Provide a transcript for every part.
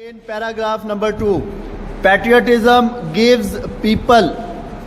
In paragraph number 2, patriotism gives people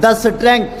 the strength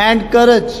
and courage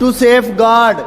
to safeguard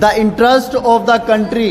the interest of the country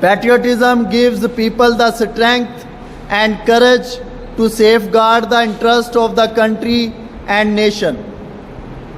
Patriotism gives people the strength and courage to safeguard the interest of the country and nation.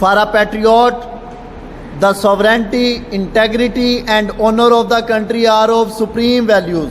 For a patriot, the sovereignty, integrity and honor of the country are of supreme values.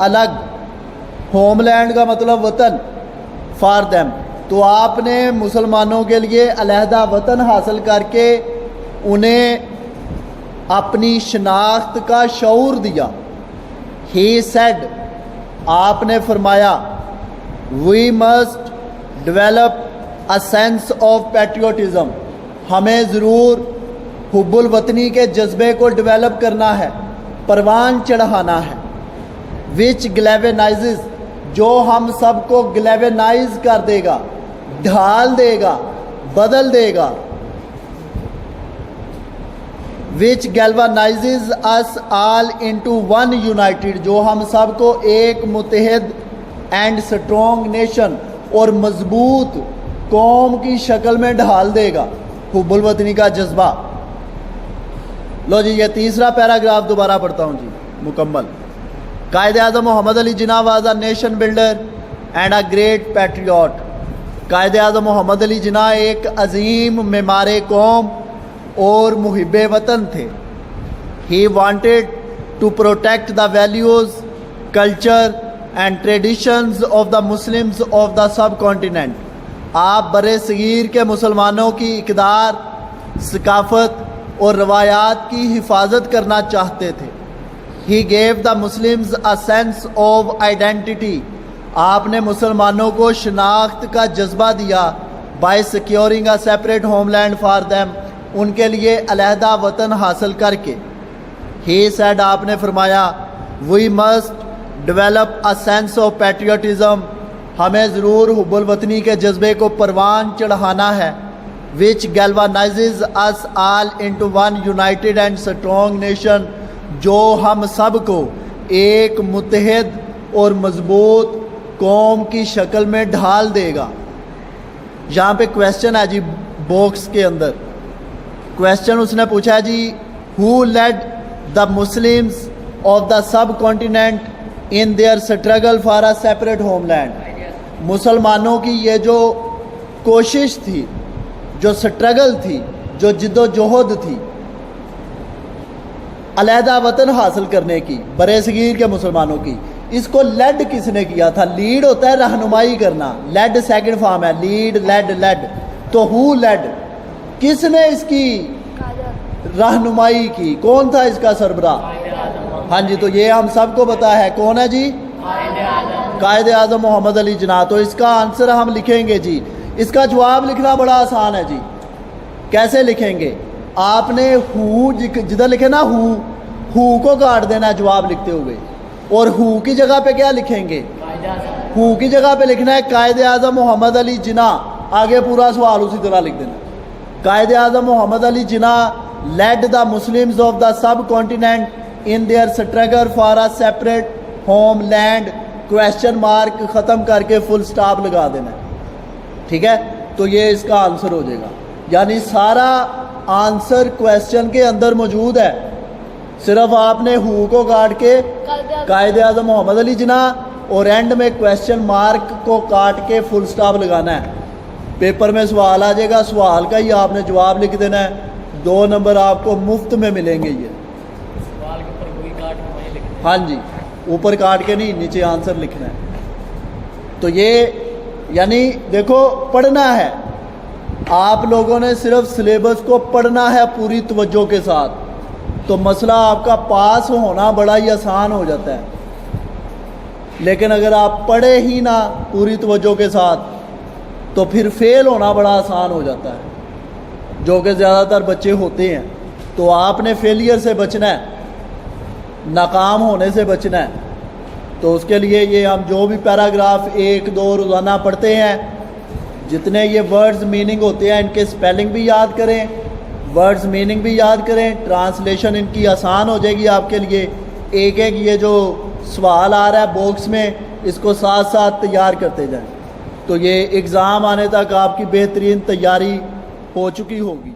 الگ, home land کا مطلب وطن, for them, تو آپ نے مسلمانوں کے لیے علیحدہ وطن حاصل کر کے انہیں اپنی شناخت کا شعور دیا. ہی سیڈ, آپ نے فرمایا, we must develop a sense of patriotism, ہمیں ضرور حب الوطنی کے جذبے کو ڈیولپ کرنا ہے, پروان چڑھانا ہے. وچ گلیونائزز, جو ہم سب کو گلیونائز کر دے گا, ڈھال دے گا, بدل دے گا. وچ galvanizes us all into one United, جو ہم سب کو ایک متحد اینڈ سٹرونگ نیشن اور مضبوط قوم کی شکل میں ڈھال دے گا. حب الوطنی کا جذبہ. لو جی یہ تیسرا پیراگراف دوبارہ پڑھتا ہوں جی مکمل. Quaid Azam Muhammad Ali Jinnah was a nation builder and a great patriot. Quaid Azam Muhammad Ali جناح ایک عظیم معمار قوم اور محب وطن تھے. He wanted to protect the values, culture and traditions of the Muslims of the subcontinent. آپ بر صغیر کے مسلمانوں کی اقدار, ثقافت اور روایات کی حفاظت کرنا چاہتے تھے. He gave the Muslims a sense of identity, آپ نے مسلمانوں کو شناخت کا جذبہ دیا. By securing a separate homeland for them, ان کے لیے علیحدہ وطن حاصل کر کے. ہی سیڈ, آپ نے فرمایا, we must develop a sense of patriotism, ہمیں ضرور حب الوطنی کے جذبے کو پروان چڑھانا ہے. Which galvanizes us all into one united and strong nation, جو ہم سب کو ایک متحد اور مضبوط قوم کی شکل میں ڈھال دے گا. یہاں پہ کویسچن ہے جی باکس کے اندر. کویسچن اس نے پوچھا جی, who led the Muslims of the subcontinent in their struggle for a separate homeland. مسلمانوں کی یہ جو کوشش تھی, جو سٹرگل تھی, جو جد و جہد تھی علیحدہ وطن حاصل کرنے کی برے صغیر کے مسلمانوں کی, اس کو لیڈ کس نے کیا تھا؟ لیڈ ہوتا ہے رہنمائی کرنا, لیڈ سیکنڈ فارم ہے, لیڈ لیڈ لیڈ. تو ہو لیڈ, کس نے اس کی رہنمائی کی؟ کون تھا اس کا سربراہ؟ ہاں جی, تو یہ ہم سب کو پتا ہے کون ہے جی, قائد اعظم محمد علی جناح. تو اس کا آنسر ہم لکھیں گے جی. اس کا جواب لکھنا بڑا آسان ہے جی. کیسے لکھیں گے؟ آپ نے ہو جدھر لکھے نا, ہو کو کاٹ دینا ہے جواب لکھتے ہوئے, اور ہو کی جگہ پہ کیا لکھیں گے؟ ہو کی جگہ پہ لکھنا ہے قائد اعظم محمد علی جناح, آگے پورا سوال اسی طرح لکھ دینا. Quaid Azam Muhammad Ali Jinnah led the Muslims of the subcontinent in their struggle for a separate homeland, question mark ختم کر کے فل سٹاپ لگا دینا ہے. ٹھیک ہے, تو یہ اس کا آنسر ہو جائے گا. یعنی سارا آنسر کویسچن کے اندر موجود ہے, صرف آپ نے ہو کو کاٹ کے قائد اعظم محمد علی جناح اور اینڈ میں کویسچن مارک کو کاٹ کے فل سٹاپ لگانا ہے. پیپر میں سوال آ جائے گا, سوال کا ہی آپ نے جواب لکھ دینا ہے. 2 نمبر آپ کو مفت میں ملیں گے. یہ سوال کے اوپر کوئی کاٹ کے وہیں لکھنا ہے. ہاں جی, اوپر کاٹ کے نہیں, نیچے آنسر لکھنا ہے. تو یہ یعنی دیکھو پڑھنا ہے, آپ لوگوں نے صرف سلیبس کو پڑھنا ہے پوری توجہ کے ساتھ, تو مسئلہ آپ کا پاس ہونا بڑا ہی آسان ہو جاتا ہے. لیکن اگر آپ پڑھے ہی نہ پوری توجہ کے ساتھ تو پھر فیل ہونا بڑا آسان ہو جاتا ہے, جو کہ زیادہ تر بچے ہوتے ہیں. تو آپ نے فیلئر سے بچنا ہے, ناکام ہونے سے بچنا ہے. تو اس کے لیے یہ ہم جو بھی پیراگراف 1-2 روزانہ پڑھتے ہیں, جتنے یہ ورڈز میننگ ہوتے ہیں ان کے سپیلنگ بھی یاد کریں, ورڈز میننگ بھی یاد کریں, ٹرانسلیشن ان کی آسان ہو جائے گی آپ کے لیے. ایک ایک یہ جو سوال آ رہا ہے باکس میں, اس کو ساتھ ساتھ تیار کرتے جائیں. تو یہ ایگزام آنے تک آپ کی بہترین تیاری ہو چکی ہوگی.